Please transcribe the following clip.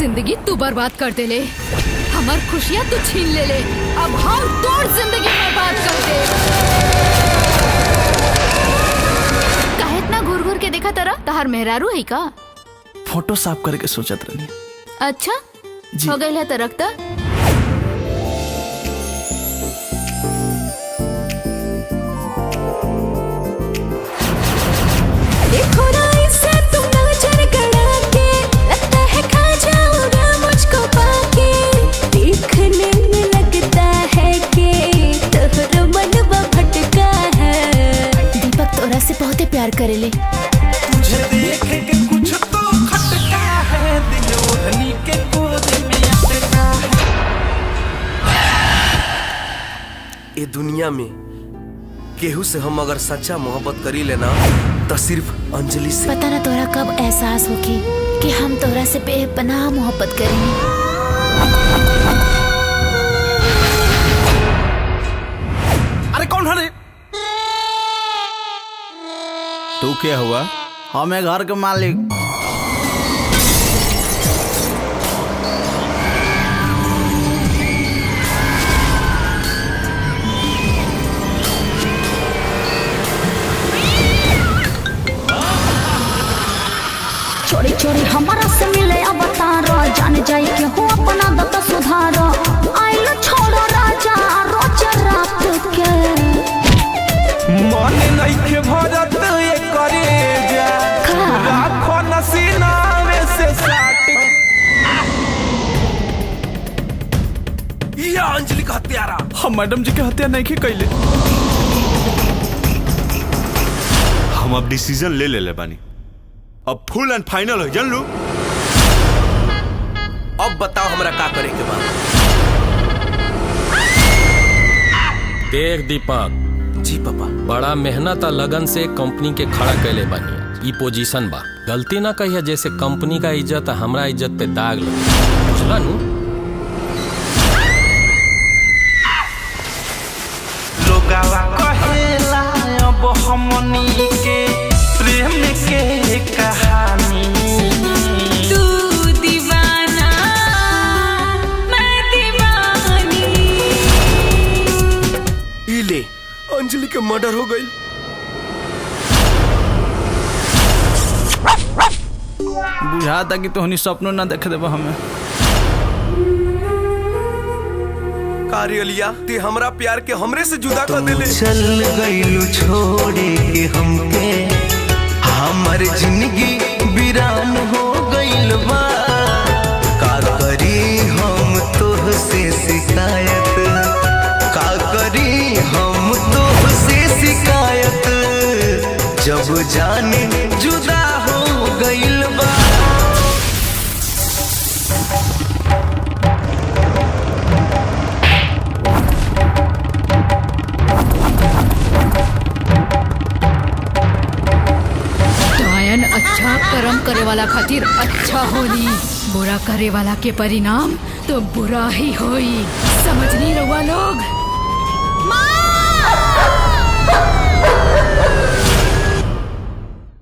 जिंदगी तू बर्बाद कर दे ले, हमार खुशियाँ तू छीन ले ले, अब हम तोड़ जिंदगी बर्बाद कर दे। काहे इतना घूर घूर के देखा तारा? तहार मेहरारू है का? फोटो साफ करके सोचत रहनी। अच्छा जी। हो गई है तो रखता। देखो ना इसे तुम नजर गड़ा के, लगता है खा जाओगे मुझको पाके, देखने में लगता है कि तोहरा मनवा भटका है। दीपक तोरा से बहुत प्यार करेले। तुझे देख के कुछ तो खटका है, दिल ओढ़नी के गोद में अटका है। ये दुनिया में केहू से हम अगर सच्चा मोहब्बत करी लेना तो सिर्फ अंजलि से। पता ना तोरा कब एहसास होगी कि हम तोरा से बेपनाह मोहब्बत करेंगे। अरे कौन है रे? तू क्या हुआ? हमें घर के मालिक। चोरी चोरी हमारा से मिले अवतारा, जान जाए के हो अपना दत्त सुधारा। आइलो छोड़ो राजा रोज रात के, मन नहीं के भरत ये करे जा, राखो नसीना में से साट। ये अंजलि का हत्यारा। हम मैडम जी के हत्या नहीं के कैले। हम अब डिसीजन ले बानी, अब फुल एंड फाइनल हो जान लू। अब बताओ हमरा का करे के बा। देख दीपक जी पापा। बड़ा मेहनत और लगन से कंपनी के खड़ा कैले बानी। ई पोजीशन बा, गलती ना कहिए जैसे कंपनी का इज्जत हमरा इज्जत पे दाग लगे, बुझला नु? लोगावा कहेला अब हमनी के प्रेम के कहानी। तू दीवाना मैं दीवानी। इले अंजलि के मर्डर हो गई। बुझाता कि तोहनी सपनों ना देख देबा हमें। कारियलिया ते हमरा प्यार के हमरे से जुदा कर देले। चल गइलू छोड़े के हमके, हमर जिंदगी वीरान हो गइल बा। का करी हम तोह से शिकायत, का करी हम तोह से शिकायत, जब जाने जुदा हो गइल बा। अच्छा कर्म करे वाला खातिर अच्छा होली, बुरा करे वाला के परिणाम तो बुरा ही होई। समझ नहीं रहुआ लोग?